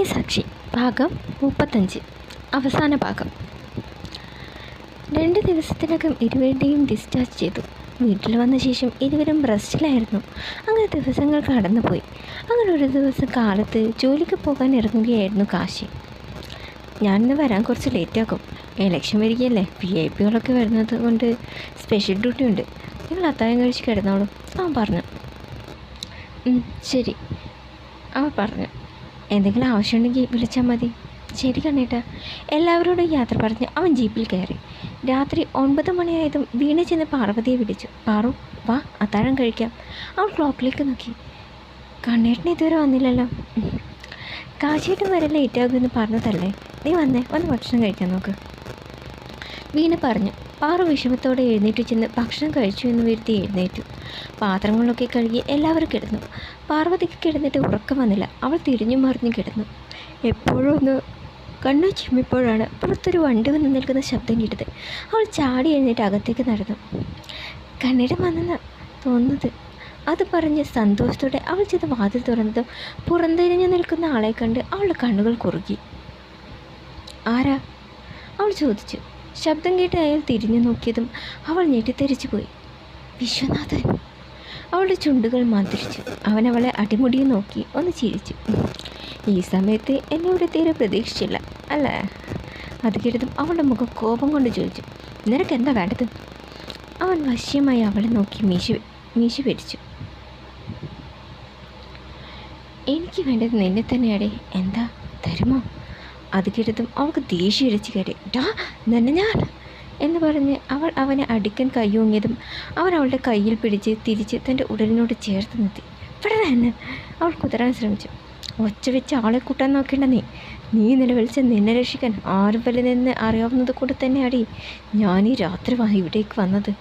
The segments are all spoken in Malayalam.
അഗ്നിസാക്ഷി ഭാഗം 35 അവസാന ഭാഗം. 2 ദിവസത്തിനകം ഇരുവരുടെയും ഡിസ്ചാർജ് ചെയ്തു. വീട്ടിൽ വന്ന ശേഷം ഇരുവരും റെസ്റ്റിലായിരുന്നു. അങ്ങനെ ദിവസങ്ങൾ കടന്നുപോയി. അങ്ങനെ ഒരു ദിവസം കാലത്ത് ജോലിക്ക് പോകാൻ ഇറങ്ങുകയായിരുന്നു കാശി. ഞാനിന്ന് വരാൻ കുറച്ച് ലേറ്റാക്കും. ഇലക്ഷൻ വരികയല്ലേ, VIP വരുന്നത് കൊണ്ട് സ്പെഷ്യൽ ഡ്യൂട്ടി ഉണ്ട്. നിങ്ങൾ അത്താഴം കഴിച്ച് കിടന്നോളൂ, അവൻ പറഞ്ഞു. ശരി, അവൻ പറഞ്ഞു. എന്തെങ്കിലും ആവശ്യമുണ്ടെങ്കിൽ വിളിച്ചാൽ മതി. ശരി കണ്ണേട്ടാ. എല്ലാവരോടും യാത്ര പറഞ്ഞ് അവൻ ജീപ്പിൽ കയറി. രാത്രി 9 മണിയായതും വീണ ചെന്ന് പാർവതിയെ വിളിച്ചു. പാറു, വാ, അത്താഴം കഴിക്കാം. അവൾ ക്ലോക്കിലേക്ക് നോക്കി. കണ്ണേട്ടന് ഇതുവരെ വന്നില്ലല്ലോ. കാശിയേട്ടൻ വരെ ലേറ്റാകുമെന്ന് പറഞ്ഞതല്ലേ. നീ വന്ന് ഭക്ഷണം കഴിക്കാൻ നോക്ക്, വീണ പറഞ്ഞു. പാറു വിഷമത്തോടെ എഴുന്നേറ്റ് ചെന്ന് ഭക്ഷണം കഴിച്ചു എന്ന് വരുത്തി എഴുന്നേറ്റു. പാത്രങ്ങളൊക്കെ കഴുകി എല്ലാവരും കിടന്നു. പാർവതിക്ക് കിടന്നിട്ട് ഉറക്കം വന്നില്ല. അവൾ തിരിഞ്ഞു മറിഞ്ഞു കിടന്നു. എപ്പോഴും ഒന്ന് കണ്ണു ചിമ്മിപ്പോഴാണ് പുറത്തൊരു വണ്ടി വന്ന് നിൽക്കുന്ന ശബ്ദം കേട്ടത്. അവൾ ചാടി എഴുന്നേറ്റ് അകത്തേക്ക് നടന്നു. കണ്ണേടം വന്നെന്ന് തോന്നുന്നത്, അത് പറഞ്ഞ് സന്തോഷത്തോടെ അവൾ ചെയ്ത് വാതിൽ തുറന്നതും പുറന്തിരിഞ്ഞു നിൽക്കുന്ന ആളെ കണ്ട് അവളുടെ കണ്ണുകൾ കുറുകി. ആരാ? അവൾ ചോദിച്ചു. ശബ്ദം കേട്ട് അയാൾ തിരിഞ്ഞു നോക്കിയതും അവൾ ഞെട്ടിത്തെറിച്ചു പോയി. വിശ്വനാഥൻ. അവളുടെ ചുണ്ടുകൾ മന്ത്രിച്ചു. അവൻ അവളെ അടിമുടിയെ നോക്കി ഒന്ന് ചിരിച്ചു. ഈ സമയത്ത് എന്നോട് തീരെ പ്രതീക്ഷിച്ചില്ല അല്ലേ? അത് കേട്ടതും അവളുടെ മുഖം കോപം കൊണ്ട് ചോദിച്ചു. നിനക്ക് എന്താ വേണ്ടത്? അവൻ വശ്യമായി അവളെ നോക്കി മീശ പിടിച്ചു. എനിക്ക് വേണ്ടത് നിന്നെ തന്നെയാടേ, എന്താ തരുമോ? അത് കേട്ടതും അവൾക്ക് ദേഷ്യം ഇടിച്ചു കയറി. നിന്നെ ഞാൻ എന്ന് പറഞ്ഞ് അവൾ അവനെ അടിക്കാൻ കയ്യോങ്ങിയതും അവൻ അവളുടെ കയ്യിൽ പിടിച്ച് തിരിച്ച് തൻ്റെ ഉടലിനോട് ചേർത്ത് നിർത്തി. ഇവിടെ എന്ന് അവൾ കുതിരാൻ ശ്രമിച്ചു. ഒച്ച വെച്ച് ആളെ കൂട്ടാൻ നോക്കേണ്ട നീ നിലവിളിച്ച നിന്നെ രക്ഷിക്കാൻ ആരും വലുതെന്ന് അറിയാവുന്നത് കൊണ്ട് തന്നെയാടി ഞാൻ ഈ രാത്രി ഇവിടേക്ക് വന്നത്.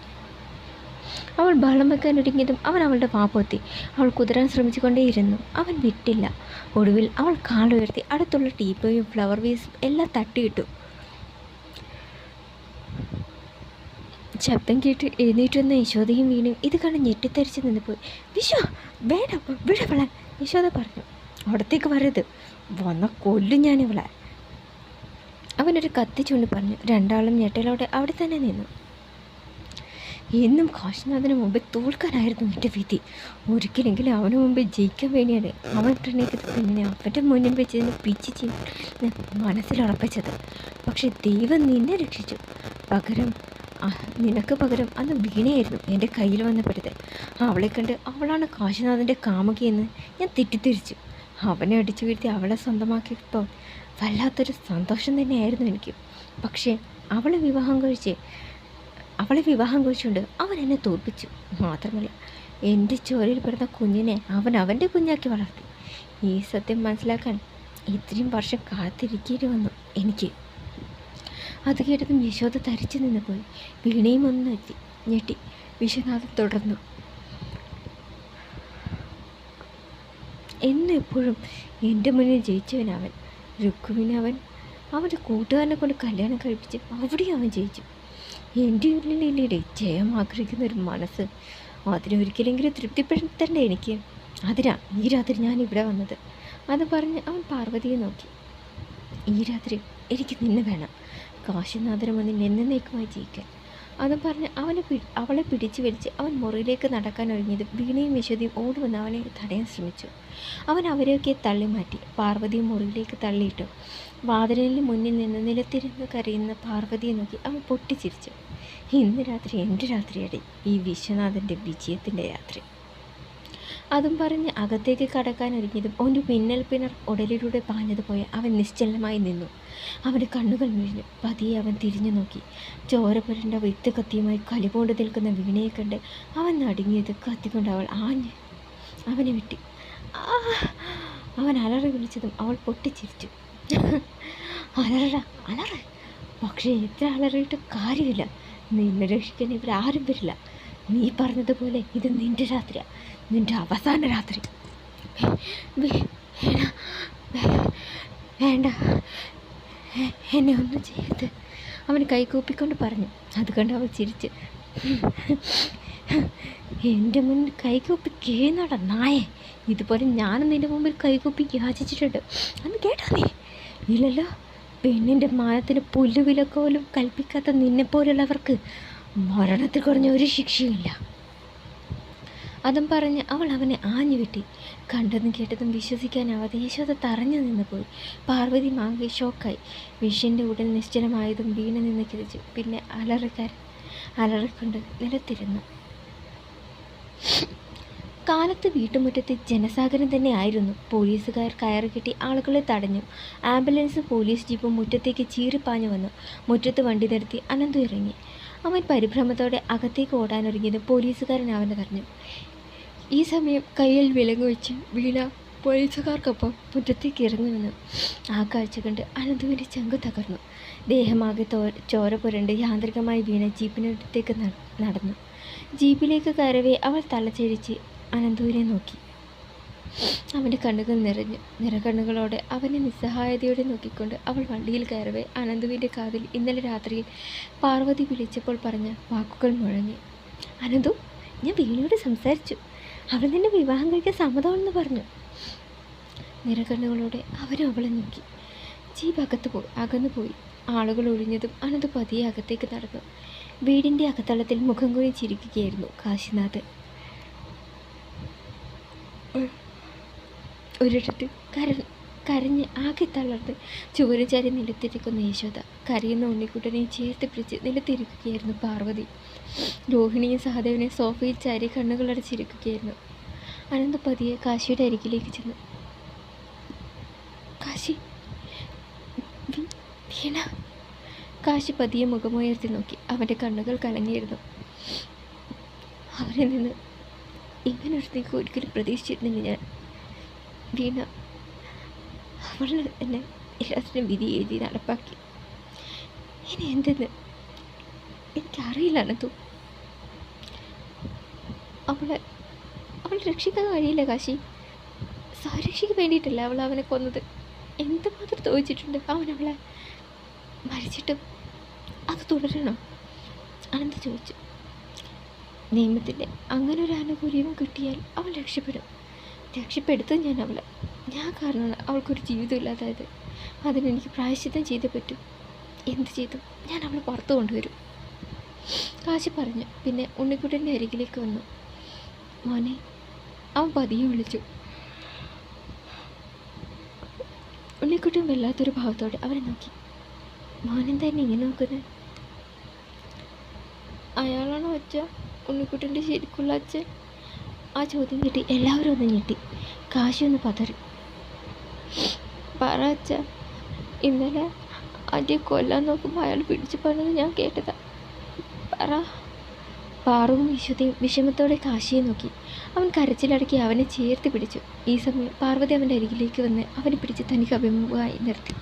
അവൾ ബഹളം വെക്കാൻ ഒരുങ്ങിയതും അവൻ അവളുടെ വാപ്പൊത്തി. അവൾ കുതിരാൻ ശ്രമിച്ചുകൊണ്ടേയിരുന്നു. അവൻ വിട്ടില്ല. ഒടുവിൽ അവൾ കാലുയർത്തി അടുത്തുള്ള ടീപ്പോയും ഫ്ലവർ വേസും എല്ലാം തട്ടിയിട്ടു. ശബ്ദം കേട്ട് എഴുന്നേറ്റുവന്ന യശോദയും വീണയും ഇത് കണ്ട് ഞെട്ടിത്തരിച്ച് നിന്ന് പോയി. വിശ്വ, വേണം വിടവളെ, യശോദ പറഞ്ഞു. അവിടത്തേക്ക് വരരുത്, വന്ന കൊല്ലും ഞാനിവളെ. അവനൊരു കത്തി ചൂണ്ടി പറഞ്ഞു. രണ്ടാളും ഞെട്ടലോടെ അവിടെ തന്നെ നിന്നു. എന്നും കാശിനാഥന് മുമ്പേ തോൽക്കാനായിരുന്നു എൻ്റെ വിധി. ഒരിക്കലെങ്കിലും അവന് മുമ്പേ ജയിക്കാൻ വേണ്ടിയാണ് അവൻ പ്രണയിക്കത് പെണ്ണിനെ അവൻ്റെ മുന്നിൽ വെച്ചതിന് പിച്ച് മനസ്സിലുറപ്പിച്ചത്. പക്ഷെ ദൈവം നിന്നെ രക്ഷിച്ചു. നിനക്ക് പകരം അന്ന് വീണയായിരുന്നു എൻ്റെ കയ്യിൽ വന്നപ്പെടുത്തത്. അവളെ കണ്ട് അവളാണ് കാശിനാഥൻ്റെ കാമുകിയെന്ന് ഞാൻ തെറ്റിദ്ധരിച്ചു. അവനെ അടിച്ചു വീഴ്ത്തി അവളെ സ്വന്തമാക്കിയപ്പോൾ വല്ലാത്തൊരു സന്തോഷം തന്നെയായിരുന്നു എനിക്ക്. പക്ഷേ അവളെ വിവാഹം കഴിച്ചുകൊണ്ട് അവൻ എന്നെ തോൽപ്പിച്ചു. മാത്രമല്ല എൻ്റെ ചോരയിൽ പിറന്ന കുഞ്ഞിനെ അവൻ അവൻ്റെ കുഞ്ഞാക്കി വളർത്തി. ഈ സത്യം മനസ്സിലാക്കാൻ ഇത്രയും വർഷം കാത്തിരിക്കേണ്ടി വന്നു എനിക്ക്. അത് കേട്ടതും യശോദ തരിച്ചു നിന്ന് പോയി. വീണയും ഒന്ന് ഞെട്ടി. വിശ്വനാഥൻ തുടർന്നു. എന്നെപ്പോഴും എൻ്റെ മുന്നിൽ ജയിച്ചവനവൻ. രുക്കുവിനെ അവൻ്റെ കൂട്ടുകാരനെ കൊണ്ട് കല്യാണം കഴിപ്പിച്ച് അവിടെയും അവൻ ജയിച്ചു. എൻ്റെ ഉള്ളിലില്ലേ ജയം ആഗ്രഹിക്കുന്ന ഒരു മനസ്സ്, അതിനൊരിക്കലെങ്കിലും തൃപ്തിപ്പെടുത്തണ്ടേ എനിക്ക്. അതിനാ ഈ രാത്രി ഞാൻ ഇവിടെ വന്നത്. അത് പറഞ്ഞ് അവൻ പാർവതിയെ നോക്കി. ഈ രാത്രി എനിക്ക് നിന്നെ വേണം, കാശിനാഥന് മുന്നിൽ എന്നേക്കുമായി ജയിക്കാൻ. അതും പറഞ്ഞ് അവളെ പിടിച്ചു വലിച്ച് അവൻ മുറിയിലേക്ക് നടക്കാൻ ഒരുങ്ങിയത് വീണയും യശോദയും ഓടി വന്ന് അവനെ തടയാൻ ശ്രമിച്ചു. അവൻ അവരെയൊക്കെ തള്ളി മാറ്റി. പാർവതിയും മുറിയിലേക്ക് തള്ളിയിട്ടു. വാതിലിന് മുന്നിൽ നിന്ന് നിലത്തിരുന്ന് കരയുന്ന പാർവതിയെ നോക്കി അവൻ പൊട്ടിച്ചിരിച്ചു. ഇന്ന് രാത്രി എൻ്റെ രാത്രിയടി, ഈ വിശ്വനാഥൻ്റെ വിജയത്തിൻ്റെ രാത്രി. അതും പറഞ്ഞ് അകത്തേക്ക് കടക്കാൻ ഒരുങ്ങിയതും ഒരു മിന്നൽ പിണർ ഉടലിലൂടെ പാഞ്ഞതുപോലെ അവൻ നിശ്ചലമായി നിന്നു. അവൻ്റെ കണ്ണുകൾ മിഴിഞ്ഞു. പതിയെ അവൻ തിരിഞ്ഞു നോക്കി. ചോര പുരണ്ട വിത്ത് കത്തിയുമായി കലിപോണ്ട് നിൽക്കുന്ന വീണയെ കണ്ട് അവൻ നടുങ്ങിയത്. കത്തിക്കൊണ്ട് അവൾ ആഞ്ഞ് അവനെ വിട്ടി. അവൻ അലറി വിളിച്ചതും അവൾ പൊട്ടിച്ചിരിച്ചു. അലറ, പക്ഷേ എത്ര അലറിയിട്ട് കാര്യമില്ല. നിന്നെ രക്ഷിക്കാൻ ഇവരാരും വരില്ല. നീ പറഞ്ഞതുപോലെ ഇത് നിൻ്റെ രാത്രിയാണ്, നിൻ്റെ അവസാന രാത്രി. വേണ്ട, എന്നെ ഒന്നും ചെയ്യരുത്, അവൻ കൈകൂപ്പിക്കൊണ്ട് പറഞ്ഞു. അത് കണ്ട് അവൾ ചിരിച്ച്. എൻ്റെ മുന്നിൽ കൈകൂപ്പി കേന്നട നായേ, ഇതുപോലെ ഞാനും നിൻ്റെ മുമ്പിൽ കൈകൂപ്പി യാചിച്ചിട്ടുണ്ട്. അന്ന് കേട്ടോ നീ? ഇല്ലല്ലോ. പെണ്ണിൻ്റെ മാനത്തിന് പുല്ലുവിലക്കോലും കൽപ്പിക്കാത്ത നിന്നെപ്പോലുള്ളവർക്ക് മരണത്തിൽ കുറഞ്ഞ ഒരു ശിക്ഷയുമില്ല. അതും പറഞ്ഞ് അവൾ അവനെ ആഞ്ഞു വെട്ടി. കണ്ടതും കേട്ടതും വിശ്വസിക്കാനാവാതെ യശോദ തറഞ്ഞു നിന്ന് പോയി. പാർവതി മാകെ ഷോക്കായി. വിഷ്യൻ്റെ ഉടൽ നിശ്ചലമായതും വീണ നിന്ന് കിതച്ചു. പിന്നെ അലറിക്കൊണ്ട് നിലത്തിരുന്നു. കാലത്ത് വീട്ടുമുറ്റത്ത് ജനസാഗരം തന്നെ ആയിരുന്നു. പോലീസുകാർ കയറുകെട്ടി ആളുകളെ തടഞ്ഞു. ആംബുലൻസും പോലീസ് ജീപ്പും മുറ്റത്തേക്ക് ചീറിപ്പാഞ്ഞു വന്നു. മുറ്റത്ത് വണ്ടി നിർത്തി അനന്തു ഇറങ്ങി. അവൻ പരിഭ്രമത്തോടെ അകത്തേക്ക് ഓടാനൊരുങ്ങിയത് പോലീസുകാരൻ അവനെ തടഞ്ഞു. ഈ സമയം കയ്യിൽ വിലങ്ങ് വെച്ച് വീണ പോലീസുകാർക്കൊപ്പം മുറ്റത്തേക്ക് ഇറങ്ങി വന്നു. ആ കാഴ്ച കണ്ട് അനന്തുവിൻ്റെ ചങ്ക് തകർന്നു. ദേഹമാകെ ചോര പുരണ്ട് യാന്ത്രികമായി വീണ ജീപ്പിനടുത്തേക്ക് നടന്നു. ജീപ്പിലേക്ക് കയറവേ അവൾ തലചെരിച്ച് അനന്തുവിനെ നോക്കി. അവൻ്റെ കണ്ണുകൾ നിറഞ്ഞു. നിറകണ്ണുകളോടെ അവനെ നിസ്സഹായതയോടെ നോക്കിക്കൊണ്ട് അവൾ വണ്ടിയിൽ കയറവേ അനന്തുവിൻ്റെ കാതിൽ ഇന്നലെ രാത്രിയിൽ പാർവതി വിളിച്ചപ്പോൾ പറഞ്ഞ വാക്കുകൾ മുഴങ്ങി. അനന്തു, ഞാൻ വീണയോട് സംസാരിച്ചു. അവൾ നിന്നെ വിവാഹം കഴിക്കാൻ സമ്മതമാണെന്ന് പറഞ്ഞു. നിറകണ്ണുകളോടെ അവരും അവളെ നോക്കി. ജീപ്പ് അകന്നു പോയി. ആളുകൾ ഒഴിഞ്ഞതും അനന്തു പതിയെ അകത്തേക്ക് നടന്നു. വീടിൻ്റെ അകത്തളത്തിൽ മുഖം കുഴി ചിരിക്കുകയായിരുന്നു കാശിനാഥൻ. ഒരിടത്ത് കരഞ്ഞ് ആകെ തളർന്ന് ചുവര് ചാരി നിലത്തിരിക്കുന്ന യശോദ. കരയുന്ന ഉണ്ണിക്കുട്ടനെ ചേർത്ത് പിടിച്ച് നിലത്തിരിക്കുകയായിരുന്നു പാർവതി. രോഹിണിയും സഹദേവനെ സോഫയിൽ ചാരി കണ്ണുകളടച്ചിരിക്കുകയായിരുന്നു. അനന്ത് പതിയെ കാശിയുടെ അരികിലേക്ക് ചെന്നു. കാശി, വീണ. കാശി പതിയെ മുഖമുയർത്തി നോക്കി. അവൻ്റെ കണ്ണുകൾ കലങ്ങിയിരുന്നു. അവരിൽ നിന്ന് ഇങ്ങനൊരുത്തേക്ക് ഒരിക്കലും പ്രതീക്ഷിച്ചിരുന്നില്ല ഞാൻ. വീണ അവൾ എന്നെ എല്ലാത്തിനും വിധി എഴുതി നടപ്പാക്കി. ഇനി എന്തെന്ന് എനിക്കറിയില്ല അനന്തു. അവളെ രക്ഷിക്കാൻ കഴിയില്ല കാശി. സ്വരക്ഷയ്ക്ക് വേണ്ടിയിട്ടല്ല അവൾ അവനെ കൊന്നത്. എന്തുമാത്രം തോന്നിച്ചിട്ടുണ്ട് അവൻ അവളെ. മരിച്ചിട്ടും അത് തുടരണോ? അനന്ത് ചോദിച്ചു. നിയമത്തിൻ്റെ അങ്ങനെ ഒരു ആനുകൂല്യം കിട്ടിയാൽ അവൾ രക്ഷപ്പെടുത്തും ഞാൻ അവളെ. ഞാൻ കാരണമാണ് അവൾക്കൊരു ജീവിതം ഇല്ലാതായത്. അതിനെനിക്ക് പ്രായശ്ചിത്തം ചെയ്തേ പറ്റൂ. എന്ത് ചെയ്തും ഞാൻ അവളെ പുറത്തു കൊണ്ടുവരും, കാശി പറഞ്ഞു. പിന്നെ ഉണ്ണിക്കുട്ടൻ്റെ അരികിലേക്ക് വന്നു. മോനെ, അവൻ പതിയെ വിളിച്ചു. ഉണ്ണിക്കുട്ടൻ വല്ലാത്തൊരു ഭാവത്തോടെ അവനെ നോക്കി. മോനെന്താ എന്നെ ഇങ്ങനെ നോക്കുന്നത്? അയാളാണോ അച്ഛ ഉണ്ണിക്കുട്ടൻ്റെ ശരിക്കുള്ള അച്ഛൻ? ആ ചോദ്യം കിട്ടി എല്ലാവരും ഒന്ന് ഞെട്ടി. കാശി ഒന്ന് പതറി. പറ അച്ഛ, ഇന്നലെ ആദ്യം കൊല്ലാൻ നോക്കുമ്പോൾ അയാൾ പിടിച്ചു പറഞ്ഞത് ഞാൻ കേട്ടതാ. പറ. പാറുവും വിശുദ്ധയും വിഷമത്തോടെ കാശിയെ നോക്കി. അവൻ കരച്ചിലടക്കി അവനെ ചേർത്ത് പിടിച്ചു. ഈ സമയം പാർവതി അവൻ്റെ അരികിലേക്ക് വന്ന് അവനെ പിടിച്ച് തനിക്ക് അഭിമുഖമായി നിർത്തി.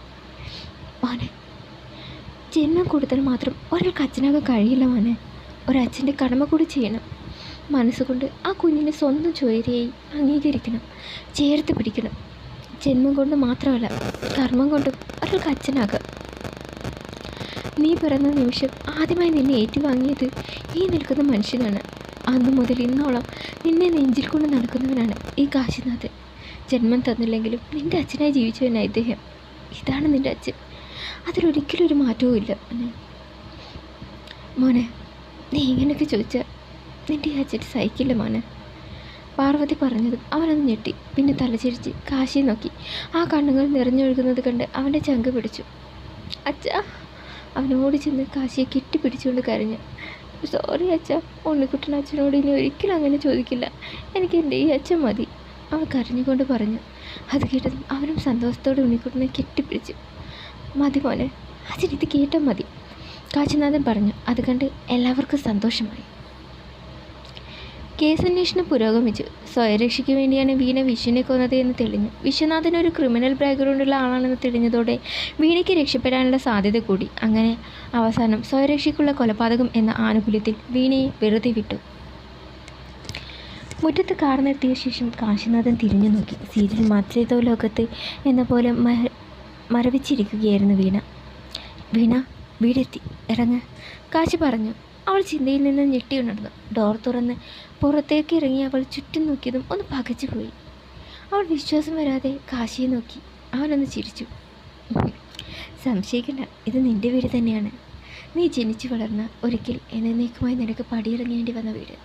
മോനെ, ജന്മം കൊടുത്താൽ മാത്രം ഒരാൾക്ക് അച്ഛനാകാൻ കഴിയില്ല മോനെ. ഒരച്ഛൻ്റെ കടമ കൂടി ചെയ്യണം. മനസ്സുകൊണ്ട് ആ കുഞ്ഞിനെ സ്വന്തം ചോരയായി അംഗീകരിക്കണം, ചേർത്ത് പിടിക്കണം. ജന്മം കൊണ്ട് മാത്രമല്ല, കർമ്മം കൊണ്ടും ഒരാൾക്ക് അച്ഛനാകാം. നീ പിറന്ന നിമിഷം ആദ്യമായി നിന്നെ ഏറ്റുവാങ്ങിയത് ഈ നിൽക്കുന്ന മനുഷ്യനാണ്. അന്നു മുതൽ ഇന്നോളം നിന്നെ നെഞ്ചിൽ കൊണ്ട് നടക്കുന്നവനാണ് ഈ കാശിനാഥൻ. ജന്മം തന്നില്ലെങ്കിലും നിൻ്റെ അച്ഛനായി ജീവിച്ചവനാണ് ഇദ്ദേഹം. ഇതാണ് നിൻ്റെ അച്ഛൻ. അതിലൊരിക്കലും ഒരു മാറ്റവും ഇല്ല മോനെ. നീ ഇങ്ങനെയൊക്കെ ചോദിച്ചാൽ നിൻ്റെ ഈ അച്ഛൻ സഹിക്കില്ല മോനെ. പാർവതി പറഞ്ഞതും അവനൊന്ന് ഞെട്ടി. പിന്നെ തലചിരിച്ച് കാശിയെ നോക്കി. ആ കണ്ണുകൾ നിറഞ്ഞൊഴുകുന്നത് കണ്ട് അവൻ്റെ ചങ്ക് പിടിച്ചു. അച്ഛാ, അവനോട് ചെന്ന് കാശിയെ കെട്ടിപ്പിടിച്ചുകൊണ്ട് കരഞ്ഞു. സോറി അച്ഛ, ഉണ്ണിക്കുട്ടൻ അച്ഛനോട് ഇനി ഒരിക്കലും അങ്ങനെ ചോദിക്കില്ല. എനിക്ക് എൻ്റെ ഈ അച്ഛൻ മതി, അവൻ കരഞ്ഞുകൊണ്ട് പറഞ്ഞു. അത് കേട്ടതും അവനും സന്തോഷത്തോടെ ഉണ്ണിക്കുട്ടനെ കെട്ടിപ്പിടിച്ചു. മതി മോനെ, അച്ഛൻ ഇത് കേട്ടാൽ മതി, കാശിനാഥൻ പറഞ്ഞു. അത് കണ്ട് എല്ലാവർക്കും സന്തോഷമായി. കേസന്വേഷണം പുരോഗമിച്ചു. സ്വയരക്ഷയ്ക്ക് വേണ്ടിയാണ് വീണ വിശ്വനെ കൊന്നത് എന്ന് തെളിഞ്ഞു. വിശ്വനാഥൻ ഒരു ക്രിമിനൽ ബാക്ക്ഗ്രൗണ്ടുള്ള ആളാണെന്ന് തെളിഞ്ഞതോടെ വീണയ്ക്ക് രക്ഷപ്പെടാനുള്ള സാധ്യത കൂടി. അങ്ങനെ അവസാനം സ്വയരക്ഷയ്ക്കുള്ള കൊലപാതകം എന്ന ആനുകൂല്യത്തിൽ വീണയെ വെറുതെ വിട്ടു. മുറ്റത്ത് കാർ നിർത്തിയ ശേഷം കാശിനാഥൻ തിരിഞ്ഞു നോക്കി. സീരിയൽ മറ്റേതോ ലോകത്ത് എന്ന പോലെ മരവിച്ചിരിക്കുകയായിരുന്നു വീണ. വീണ, വീടെത്തി, ഇറങ്ങ്, കാശി പറഞ്ഞു. അവൾ ചിന്തയിൽ നിന്ന് ഞെട്ടി ഉണർന്നു. ഡോർ തുറന്ന് പുറത്തേക്ക് ഇറങ്ങി അവൾ ചുറ്റും നോക്കിയതും ഒന്ന് പകച്ചു പോയി. അവൾ വിശ്വാസം വരാതെ കാശിയെ നോക്കി. അവനൊന്ന് ചിരിച്ചു. സംശയിക്കണ്ട, ഇത് നിൻ്റെ വീട് തന്നെയാണ്. നീ ജനിച്ചു വളർന്ന, ഒരിക്കൽ എന്നേക്കുമായി നിനക്ക് പടിയിറങ്ങേണ്ടി വന്ന വീട്.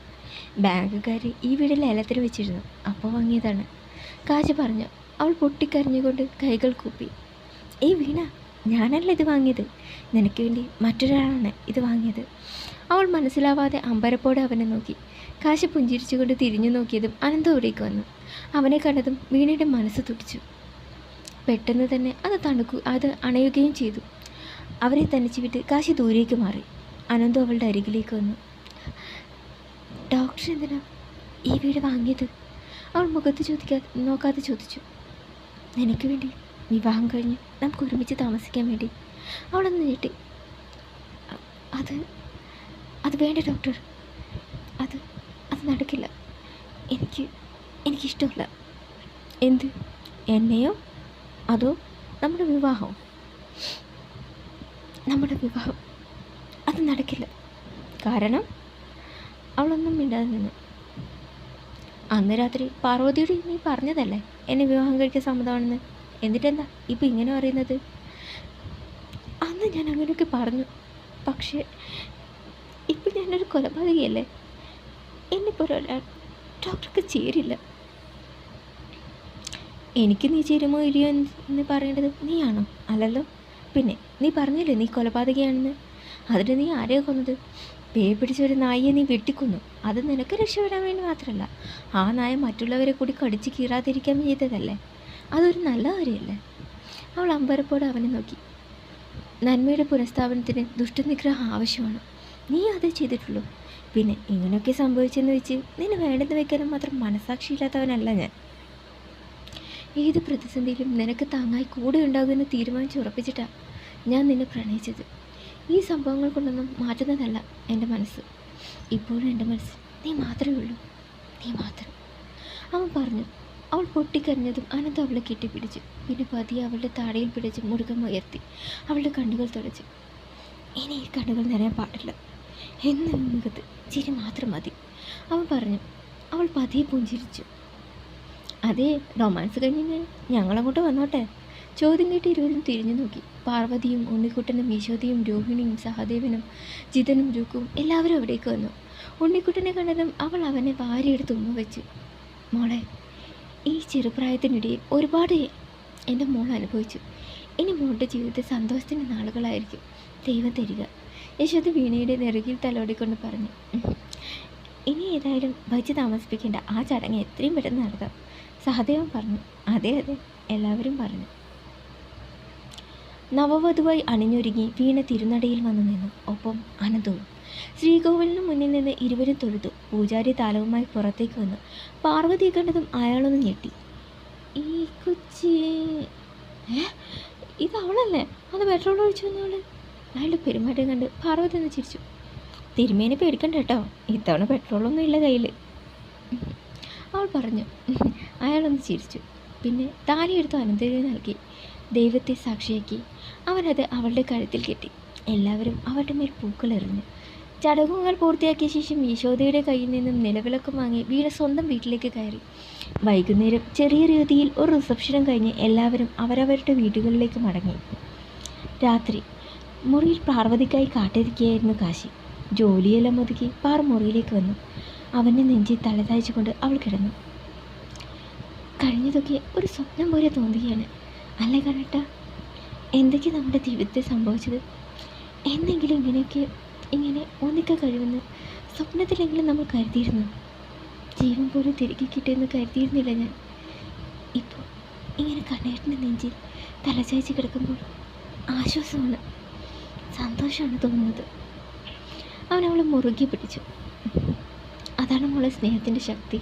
ബാങ്കുകാർ ഈ വീട് ലേലത്തിന് വെച്ചിരുന്നു, അപ്പോൾ വാങ്ങിയതാണ്, കാശി പറഞ്ഞു. അവൾ പൊട്ടിക്കരഞ്ഞുകൊണ്ട് കൈകൾ കൂപ്പി. ഏയ് വീണ, ഞാനല്ല ഇത് വാങ്ങിയത്, നിനക്ക് വേണ്ടി മറ്റൊരാളാണ് ഇത് വാങ്ങിയത്. അവൾ മനസ്സിലാവാതെ അമ്പരപ്പോടെ അവനെ നോക്കി. കാശി പുഞ്ചിരിച്ചുകൊണ്ട് തിരിഞ്ഞു നോക്കിയതും അനന്ത അവിടേക്ക് വന്നു. അവനെ കണ്ടതും വീണയുടെ മനസ്സ് തുടിച്ചു. പെട്ടെന്ന് തന്നെ അത് അണയുകയും ചെയ്തു. അവരെ തനിച്ച് വിട്ട് കാശി ദൂരേക്ക് മാറി. അനന്തു അവളുടെ അരികിലേക്ക് വന്നു. ഡോക്ടർ എന്തിനാ ഈ വീട് വാങ്ങിയത്? അവൾ മുഖത്ത് നോക്കാതെ ചോദിച്ചു. നിനക്ക് വേണ്ടി, വിവാഹം കഴിഞ്ഞ് നമുക്ക് ഒരുമിച്ച് താമസിക്കാൻ വേണ്ടി. അവളൊന്ന് ഞെട്ടി. അത് വേണ്ട ഡോക്ടർ, അത് നടക്കില്ല. എനിക്കിഷ്ടമല്ല. എന്ത്? എന്നെയോ അതോ നമ്മുടെ വിവാഹം? നമ്മുടെ വിവാഹം അത് നടക്കില്ല. കാരണം? അവളൊന്നും മിണ്ടാതെ നിന്നു. അന്ന് രാത്രി പാർവതിയോട് നീ പറഞ്ഞതല്ലേ എന്നെ വിവാഹം കഴിക്കാൻ സമ്മതമാണെന്ന്. എന്നിട്ടെന്താ ഇപ്പം ഇങ്ങനെ പറയുന്നത്? അന്ന് ഞാൻ അങ്ങനെയൊക്കെ പറഞ്ഞു, പക്ഷേ ഇപ്പം ഞാനൊരു കൊലപാതകയല്ലേ. എന്നെപ്പോലെ ഡോക്ടർക്ക് ചേരില്ല. എനിക്ക് നീ ചേരുമോ ഇല്ലയോ എന്ന് പറയേണ്ടത് നീയാണോ? അല്ലല്ലോ. പിന്നെ നീ പറഞ്ഞില്ലേ നീ കൊലപാതകയാണെന്ന്. അതിന് നീ ആരെയാ കൊന്നത്? പേ പിടിച്ചൊരു നായയെ നീ വെട്ടിക്കൊന്നു. അത് നിനക്ക് രക്ഷപ്പെടാൻ വേണ്ടി മാത്രമല്ല, ആ നായ മറ്റുള്ളവരെ കൂടി കടിച്ച് കീറാതിരിക്കാൻ ചെയ്തതല്ലേ. അതൊരു നല്ല കാര്യമല്ലേ? അവൾ അമ്പരപ്പോടെ അവനെ നോക്കി. നന്മയുടെ പുനഃസ്ഥാപനത്തിന് ദുഷ്ടനിഗ്രഹം ആവശ്യമാണ്. നീ അതേ ചെയ്തിട്ടുള്ളൂ. പിന്നെ ഇങ്ങനെയൊക്കെ സംഭവിച്ചെന്ന് വെച്ച് നിന്നെ വേണ്ടെന്ന് വെക്കാനും മാത്രം മനസാക്ഷിയില്ലാത്തവനല്ല ഞാൻ. ഏത് പ്രതിസന്ധിയിലും നിനക്ക് താങ്ങായി കൂടെ ഉണ്ടാകുമെന്ന് തീരുമാനിച്ച് ഉറപ്പിച്ചിട്ടാണ് ഞാൻ നിന്നെ പ്രണയിച്ചത്. ഈ സംഭവങ്ങൾ കൊണ്ടൊന്നും മാറ്റുന്നതല്ല എൻ്റെ മനസ്സ്. ഇപ്പോഴും എൻ്റെ മനസ്സ് നീ മാത്രമേ ഉള്ളൂ, നീ മാത്രം. അവൻ പറഞ്ഞു. അവൾ പൊട്ടിക്കരഞ്ഞതും അനന്ത് അവളെ കെട്ടിപ്പിടിച്ചു. പിന്നെ പതിയെ അവളുടെ താടയിൽ പിടിച്ച് മുറുകം ഉയർത്തി അവളുടെ കണ്ണുകൾ തുടച്ചു. ഇനി ഈ കണ്ണുകൾ നിറയാൻ പാടില്ല, എന്ന് മുഖത്ത് ചിരി മാത്രം മതി, അവൻ പറഞ്ഞു. അവൾ പതിയെ പുഞ്ചിരിച്ചു. അതേ, റൊമാൻസ് കഴിഞ്ഞ് ഞങ്ങളങ്ങോട്ട് വന്നോട്ടെ. ചോദ്യം കേട്ട് ഇരുവരും തിരിഞ്ഞു നോക്കി. പാർവതിയും ഉണ്ണിക്കുട്ടനും യശോദയും രോഹിണിയും സഹദേവനും ജിതനും രുക്കും എല്ലാവരും അവിടേക്ക് വന്നു. ഉണ്ണിക്കുട്ടനെ കണ്ടതും അവൾ അവനെ വാരിയെടുത്ത് ഉമ്മ വെച്ചു. മോളെ, ഈ ചെറുപ്രായത്തിനിടയിൽ ഒരുപാട് എൻ്റെ മോൾ അനുഭവിച്ചു. ഇനി മോളുടെ ജീവിതത്തിൽ സന്തോഷത്തിൻ്റെ നാളുകളായിരിക്കും ദൈവം തരിക. യശോദ വീണയുടെ നെറുകിൽ തലോടിക്കൊണ്ട് പറഞ്ഞു. ഇനി ഏതായാലും വച്ച് താമസിപ്പിക്കേണ്ട, ആ ചടങ്ങ് എത്രയും പെട്ടെന്ന് നടത്താം, സഹദേവൻ പറഞ്ഞു. അതെ അതെ, എല്ലാവരും പറഞ്ഞു. നവവധുവായി അണിഞ്ഞൊരുങ്ങി വീണ തിരുനടയിൽ വന്നു നിന്നു. ഒപ്പം അനന്തവും. ശ്രീകോവിലിന് മുന്നിൽ നിന്ന് ഇരുവരും തൊഴുതു. പൂജാരി താലവുമായി പുറത്തേക്ക് വന്നു. പാർവതിയെ കണ്ടതും അയാളൊന്ന് ഞെട്ടി. ഈ കൊച്ചി, ഇത് അവളല്ലേ? അത് പെട്രോൾ ഒഴിച്ചു വന്നവള്? അയാളുടെ പെരുമാറ്റം കണ്ട് പാർവതി ഒന്ന് ചിരിച്ചു. തിരുമേനെ പേടിക്കണ്ട കേട്ടോ, ഇത്തവണ പെട്രോളൊന്നും ഇല്ല കയ്യിൽ, അവൾ പറഞ്ഞു. അയാളൊന്ന് ചിരിച്ചു. പിന്നെ താലിയെടുത്ത് അനന്തന് നൽകി. ദൈവത്തെ സാക്ഷിയാക്കി അവനത് അവളുടെ കഴുത്തിൽ കെട്ടി. എല്ലാവരും അവരുടെ മേൽ പൂക്കളെറിഞ്ഞു. ചടങ്ങുകൾ പൂർത്തിയാക്കിയ ശേഷം യശോദയുടെ കയ്യിൽ നിന്നും നിലവിളക്കം വാങ്ങി വീണ സ്വന്തം വീട്ടിലേക്ക് കയറി. വൈകുന്നേരം ചെറിയ രീതിയിൽ ഒരു റിസപ്ഷനും കഴിഞ്ഞ് എല്ലാവരും അവരവരുടെ വീടുകളിലേക്ക് മടങ്ങി. രാത്രി മുറിയിൽ പാർവതിക്കായി കാട്ടിരിക്കുകയായിരുന്നു കാശി. ജോലിയെല്ലാം ഒതുക്കി പാർ മുറിയിലേക്ക് വന്നു. അവൻ്റെ നെഞ്ചിൽ തലതായിച്ചുകൊണ്ട് അവൾ കിടന്നു. കഴിഞ്ഞതൊക്കെ ഒരു സ്വപ്നം പോലെ തോന്നുകയാണ് അല്ലേ കണ്ണേട്ടാ? എന്തൊക്കെ നമ്മുടെ ജീവിതത്തിൽ സംഭവിച്ചത്? എന്നെങ്കിലും ഇങ്ങനെ ഒന്നിക്കാൻ കഴിയുമെന്ന് സ്വപ്നത്തിലെങ്കിലും നമ്മൾ കരുതിയിരുന്നു. ജീവൻ പോലും തിരികെ കിട്ടുമെന്ന് കരുതിയിരുന്നില്ല ഞാൻ. ഇപ്പോൾ ഇങ്ങനെ കണ്ണേട്ടൻ്റെ നെഞ്ചിൽ തലചായ്ച്ച് കിടക്കുമ്പോൾ ആശ്വാസമാണ്, സന്തോഷമാണ് തോന്നുന്നത്. അവൻ അവളെ മുറുകെ പിടിച്ചു. അതാണ് മോളെ സ്നേഹത്തിൻ്റെ ശക്തി.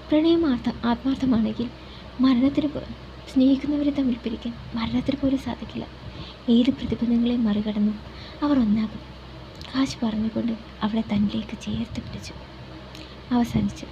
പ്രണയം ആത്മാർത്ഥമാണെങ്കിൽ മരണത്തിന് സ്നേഹിക്കുന്നവരെ തമ്മിൽ പിരിക്കാൻ മരണത്തിന് പോലും സാധിക്കില്ല. ഏത് പ്രതിബന്ധങ്ങളെയും മറികടന്നും അവർ ഒന്നാകും. കാശ് പറഞ്ഞുകൊണ്ട് അവളെ തന്നിലേക്ക് ചേർത്ത് പിടിച്ചു. അവസാനിച്ചു.